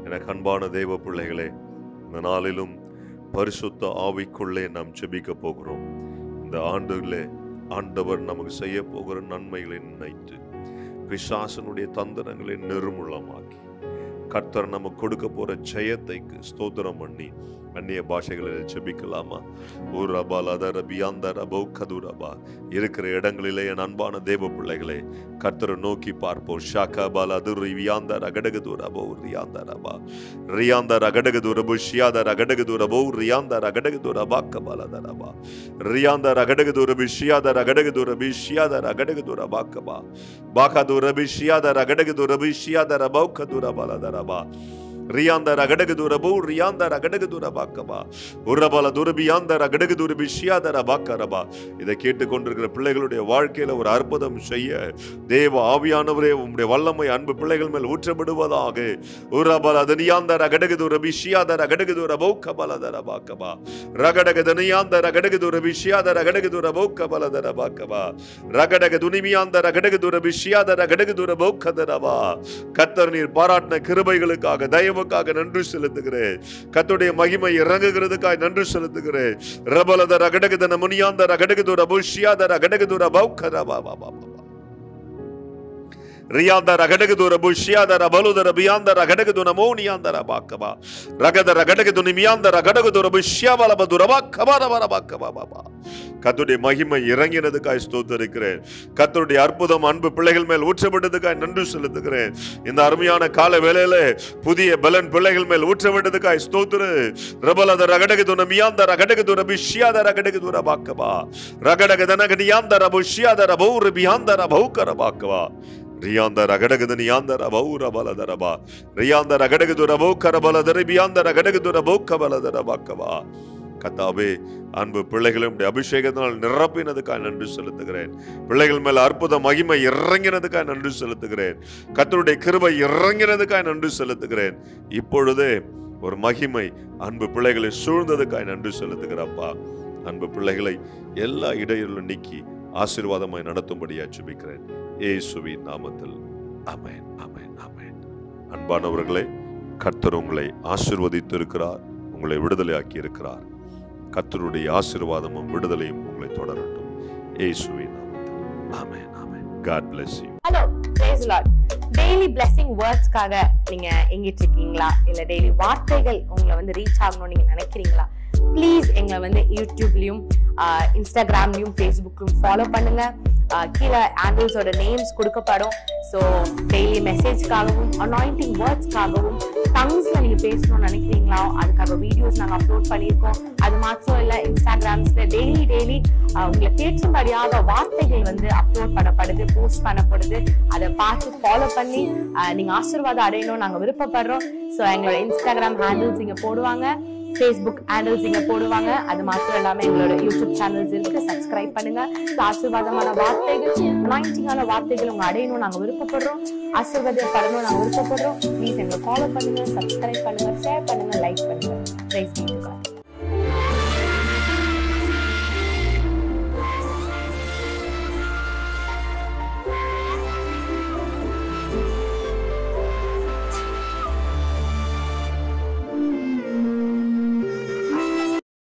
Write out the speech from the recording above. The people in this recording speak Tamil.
எனக்கு அன்பான தேவ பிள்ளைகளே, இந்த நாளிலும் பரிசுத்த ஆவிக்குள்ளே நாம் ஜெபிக்க போகிறோம். இந்த ஆண்டுகளே ஆண்டவர் நமக்கு செய்ய போகிற நன்மைகளை நினைத்து பிசாசனுடைய தந்திரங்களை நிர்மூலமாக்கி கர்த்தர் நமக்கு கொடுக்க போற ஜெயத்தைக்கு ஸ்தோத்திரம் பண்ணி அந்நிய பாஷைகளில் ஜெபிக்கலாமா? இருக்கிற இடங்களிலே என் அன்பான தேவ பிள்ளைகளே கர்த்தரை நோக்கி பார்ப்போம். ஷாகாபால் அது ரியாந்தர் அகடகதூரபோ ரியாந்தரபா ரியாந்தர் அகடகதூரபு ஷியாதர் அகடகதூரபோ ரியாந்தர் அகடகதூரபா கபாலதரபா ரியாந்தர் அகடகதூரபி ஷியாதர் அகடகதூரபி ஷியாதர் அகடகதூரபா கபா பாகதூரபி ஷியாதர் அகடகதூரபி ஷியாதர் அபௌகதூரபாலதரபா ரியாந்தர் அகடகதூரபோ ரியாந்தர் அகடகதூரபாக்கபா உரபல துரபியாந்தர் அகடகதூரபி ஷியாதர் அபாக்கரபா. இதை கேட்டுக்கொண்டிருக்கிற பிள்ளைகளுடைய வாழ்க்கையில ஒரு அற்புதம் செய்ய தேவ ஆவியானவரே உம்முடைய வல்லமை அன்பு பிள்ளைகள் மேல் ஊற்றப்படுவதாக. உரபல தனியாந்தர் அகடகதூரபி ஷியாதர் அகடகதூரபோ கபலதரபாக்கபா ரகடக தனியாந்தர் அகடகதூரபி ஷியாதர் அகடகதூரபோ கபலதரபாக்கபா ரகடக துனிமியாந்தர் அகடகதூரபி ஷியாதர் அகடகதூரபோ கதரபா. கர்த்தர் நீர் பாராட்டின கிருபைகளுக்காக தயவுக்காக நன்றி செலுத்துகிறேன். கர்த்தருடைய மகிமை இறங்குகிறதுக்காக நன்றி செலுத்துகிறேன். ரபலதர அகடகதன முனியாந்தர அகடகதுர புஷ்யாதர அகடகதுர பௌக்கரபா பாபா ரியாந்தர அகடகதுர புஷ்யாதர பலுதர பியாந்தர அகடகதுன மோனியாந்தர பாக்கபா ரகதர அகடகதுனி மியாந்தர அகடகதுர புஷ்யாபலபதுர பாக்கபரபர பாக்கபா பாபா. கர்த்தருடைய மகிமை இறங்கினதுக்காய் ஸ்தோத்திரிக்கிறேன். கர்த்தருடைய அற்புதம் அன்பு பிள்ளைகள் மேல் ஊற்றப்பட்டதுக்காய் நன்றி செலுத்துகிறேன். இந்த அருமையான கால வேளையில புதிய பலன் பிள்ளைகள் மேல் ஊற்றப்பட்டதுக்காய் ஸ்தோத்திரு. ரபலதர அகடகதுன மியாந்தர அகடகதுர புஷ்யாதர அகடகதுர பாக்கபா ரகடகதன கடியாந்தர புஷ்யாதர பௌர பியாந்தர பௌக்கர பாக்கபா ரியாந்தர் அகடகது நியாந்தர் அபௌர பலதரபா ரியாந்தர் அகடகதுர பௌக்கர பலதர பியாந்தர் அகடகதுர பௌக்க பலதரபாக்கபா. கர்த்தாவே அன்பு பிள்ளைகளுடைய அபிஷேகத்தினால் நிரப்பினதுக்காக நன்றி செலுத்துகிறேன். பிள்ளைகள் மேல் அற்புத மகிமை இறங்கினதுக்காக நன்றி செலுத்துகிறேன். கர்த்தருடைய கிருபை இறங்கினதுக்காக நன்றி செலுத்துகிறேன். இப்பொழுதே ஒரு மகிமை அன்பு பிள்ளைகளை சூழ்ந்ததுக்காக நன்றி செலுத்துகிறப்பா. அன்பு பிள்ளைகளை எல்லா இடையூறும் நீக்கி ஆசீர்வாதமாய் நடத்தும்படியா ஜெபிக்கிறேன் இயேசுவின் நாமத்தில். ஆமென், ஆமென், ஆமென். அன்பானவர்களே, கர்த்தர் உங்களை ஆசீர்வதித்து இருக்கிறார், உங்களை விடுதலையாக்கி இருக்கிறார். கர்த்தருடைய ஆசீர்வாதமும் விடுதலையும் உங்களை தொடரட்டும் இயேசுவின் நாமத்தில். Amen, amen. God bless you. Hello, praise the Lord. Daily blessing வேர்ட்ஸ்க்காக நீங்க எங்கிட்டு இருக்கீங்களா? இல்ல டெய்லி வார்த்தைகள் உங்களை வந்து ரீச் ஆகணும்னு நீங்க நினைக்கிறீங்களா? ப்ளீஸ் எங்களை வந்து யூடியூப்லயும் இன்ஸ்டாகிராம்லயும் ஃபேஸ்புக்லயும் ஃபாலோ பண்ணுங்க. கீழே ஆண்டில்ஸோட நேம்ஸ் கொடுக்கப்படும். ஸோ டெய்லி மெசேஜ்க்காகவும் அனாயிண்டிங் வேர்ட்ஸ்க்காகவும் டங்ஸ்ல நீங்க பேசணும்னு நினைக்கிறீங்களா? அதுக்காக வீடியோஸ் நாங்கள் அப்லோட் பண்ணியிருக்கோம். அது மாத்திரம் இல்லை, இன்ஸ்டாகிராம்ஸ்ல டெய்லி உங்களை கேட்கும்படியாக வார்த்தைகள் வந்து அப்லோட் பண்ணப்படுது, போஸ்ட் பண்ணப்படுது. அதை பார்த்து ஃபாலோ பண்ணி நீங்க ஆசீர்வாதம் அடையணும் நாங்கள் விருப்பப்படுறோம். ஸோ எங்களோட இன்ஸ்டாகிராம் ஹேண்டில்ஸ் இங்க போடுவாங்க, Facebook ஹேண்டில்ஸ் இங்க போடுவாங்க. அது மாத்திரம் இல்லாம எங்களோட யூடியூப் சேனல்ஸ் இருக்கு, சப்ஸ்கிரைப் பண்ணுங்க. ஆசீர்வாதமான வார்த்தைகள், அனாயிண்டிங்கான வார்த்தைகள் உங்க அடையணும் நாங்க விருப்பப்படுறோம். ஆசீர்வாதப்படணும் நாங்க விருப்பப்படுறோம். ப்ளீஸ் எங்களை ஃபாலோ பண்ணுங்க, சப்ஸ்கிரைப் பண்ணுங்க, ஷேர் பண்ணுங்க, லைக் பண்ணுங்க. பிரைஸ்